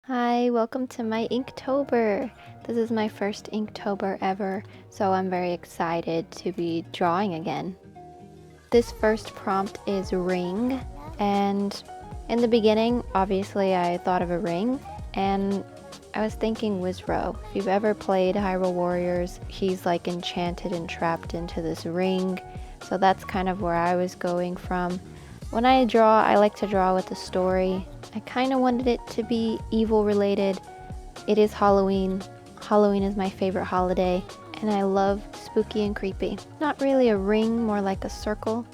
Hi, welcome to my Inktober. This is my first Inktober ever, so I'm very excited to be drawing again. This first prompt is ring, and in the beginning, obviously I thought of a ring, and I was thinking Wizrow. If you've ever played Hyrule Warriors, he's like enchanted and trapped into this ring, so that's kind of where I was going from. When I draw, I like to draw with a story. I kind of wanted it to be evil related. It is Halloween. Halloween is my favorite holiday, and I love spooky and creepy. Not really a ring, more like a circle,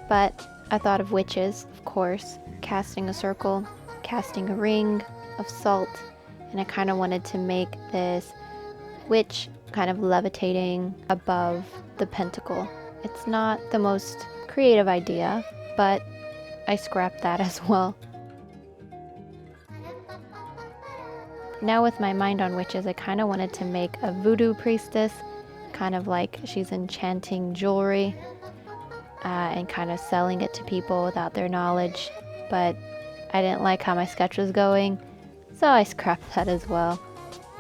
but I thought of witches, of course, casting a circle, casting a ring of salt, and I kind of wanted to make this witch kind of levitating above the pentacle. It's not the most creative idea, but I scrapped that as well. Now with my mind on witches, I kind of wanted to make a voodoo priestess, kind of like she's enchanting jewelry and kind of selling it to people without their knowledge, but I didn't like how my sketch was going, so I scrapped that as well.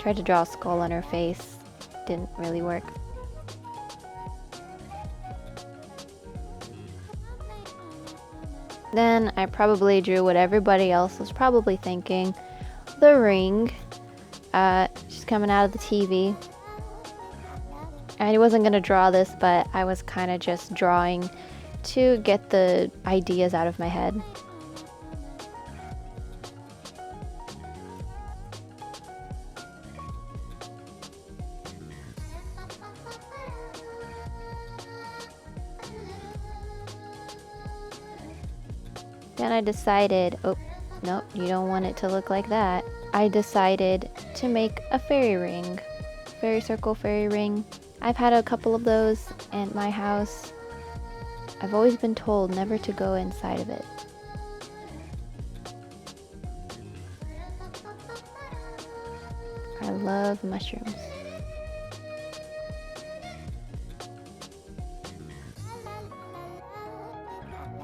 Tried to draw a skull on her face, didn't really work. Then I probably drew what everybody else was probably thinking, the ring. She's coming out of the TV. I wasn't going to draw this, but I was kind of just drawing to get the ideas out of my head. Then I decided, oh, no, you don't want it to look like that. I decided to make a fairy ring. Fairy circle, fairy ring. I've had a couple of those at my house. I've always been told never to go inside of it. I love mushrooms.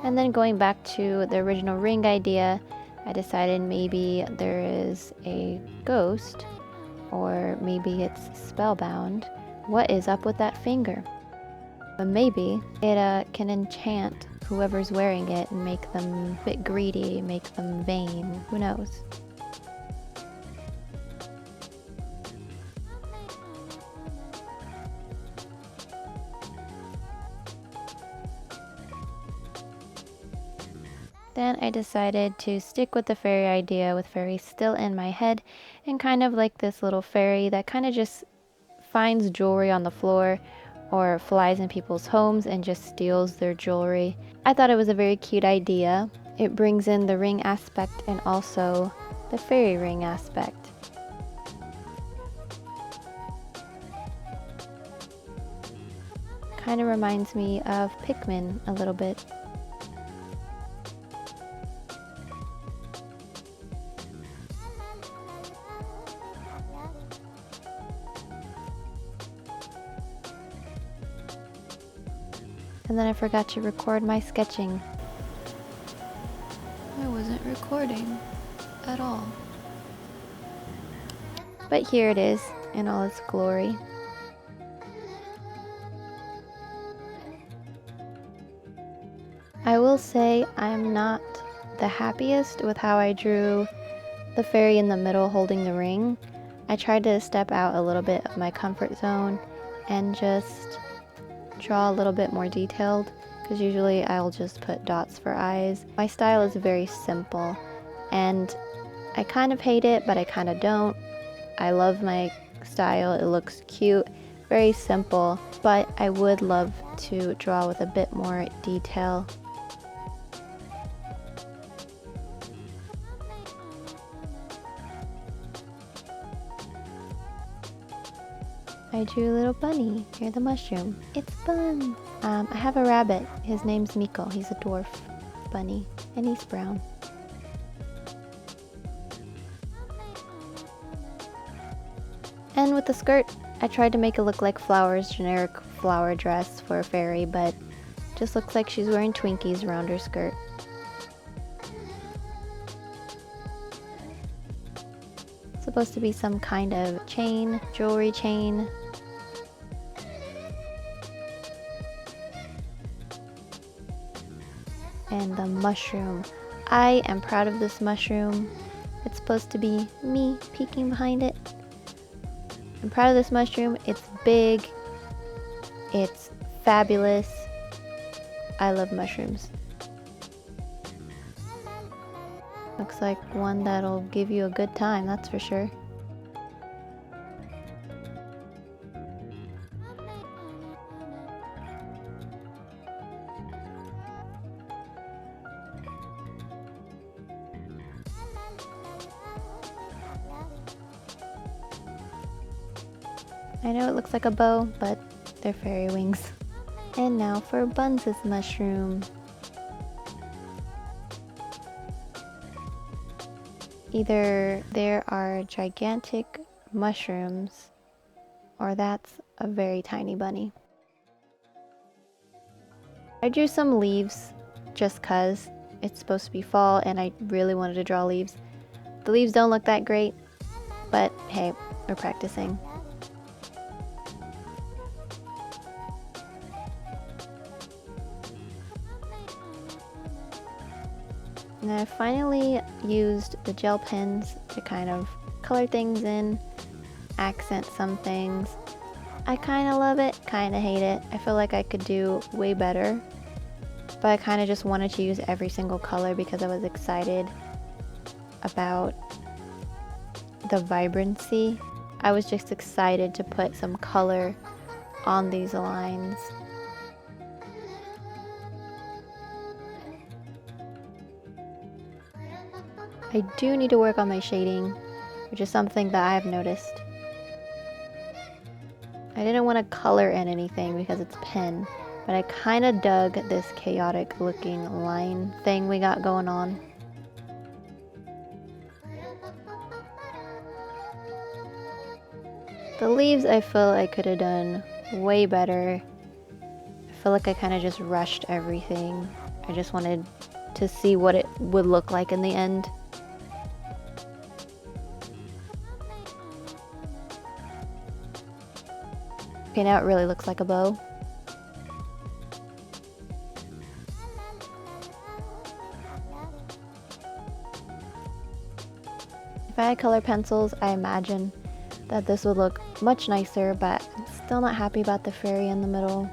And then going back to the original ring idea, I decided maybe there is a ghost, or maybe it's spellbound. What is up with that finger? But maybe it can enchant whoever's wearing it and make them a bit greedy, make them vain. Who knows? Then I decided to stick with the fairy idea with fairies still in my head, and kind of like this little fairy that kind of just finds jewelry on the floor or flies in people's homes and just steals their jewelry. I thought it was a very cute idea. It brings in the ring aspect and also the fairy ring aspect. Kind of reminds me of Pikmin a little bit. And then I forgot to record my sketching. I wasn't recording at all. But here it is in all its glory. I will say I'm not the happiest with how I drew the fairy in the middle holding the ring. I tried to step out a little bit of my comfort zone and just draw a little bit more detailed, because usually I'll just put dots for eyes. My style is very simple, and I kind of hate it, but I kind of don't. I love my style. It looks cute, very simple, but I would love to draw with a bit more detail. I drew a little bunny. You're the mushroom. It's Bun. I have a rabbit. His name's Miko. He's a dwarf bunny, and he's brown. And with the skirt, I tried to make it look like flowers, generic flower dress for a fairy, but just looks like she's wearing Twinkies around her skirt. supposed to be some kind of chain, jewelry chain. And the mushroom. I am proud of this mushroom. It's supposed to be me peeking behind it. I'm proud of this mushroom. It's big. It's fabulous. I love mushrooms. Looks like one that'll give you a good time, that's for sure. I know it looks like a bow, but they're fairy wings. And now for Buns' mushroom. Either there are gigantic mushrooms, or that's a very tiny bunny. I drew some leaves just cause it's supposed to be fall and I really wanted to draw leaves. The leaves don't look that great, but hey, we're practicing. And I finally used the gel pens to kind of color things in, accent some things. I kind of love it, kind of hate it. I feel like I could do way better, but I kind of just wanted to use every single color because I was excited about the vibrancy. I was just excited to put some color on these lines. I do need to work on my shading, which is something that I have noticed. I didn't want to color in anything because it's pen, but I kind of dug this chaotic looking line thing we got going on. The leaves I feel I could have done way better. I feel like I kind of just rushed everything. I just wanted to see what it would look like in the end. Okay, now it really looks like a bow. If I had color pencils, I imagine that this would look much nicer, but I'm still not happy about the fairy in the middle.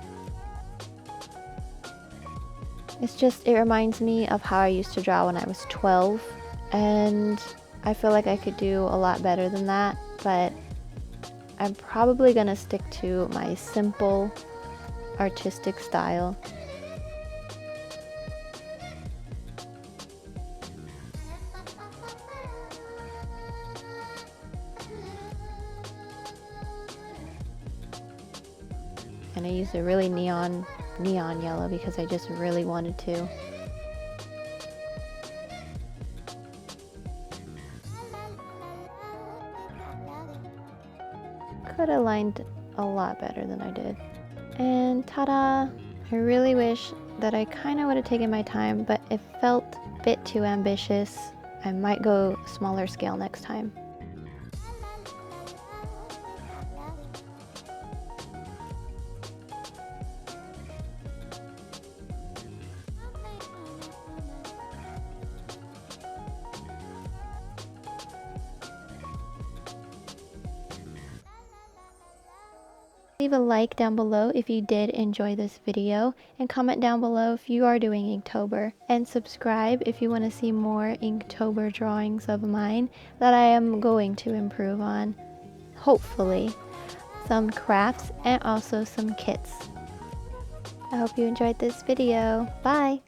It reminds me of how I used to draw when I was 12, and I feel like I could do a lot better than that, but I'm probably gonna stick to my simple artistic style. And I used a really neon yellow because I just really wanted to. Could have lined a lot better than I did. And ta-da! I really wish that I kind of would have taken my time, but it felt a bit too ambitious. I might go smaller scale next time. Leave a like down below if you did enjoy this video, and comment down below if you are doing Inktober, and subscribe if you want to see more Inktober drawings of mine that I am going to improve on. Hopefully, some crafts and also some kits. I hope you enjoyed this video. Bye!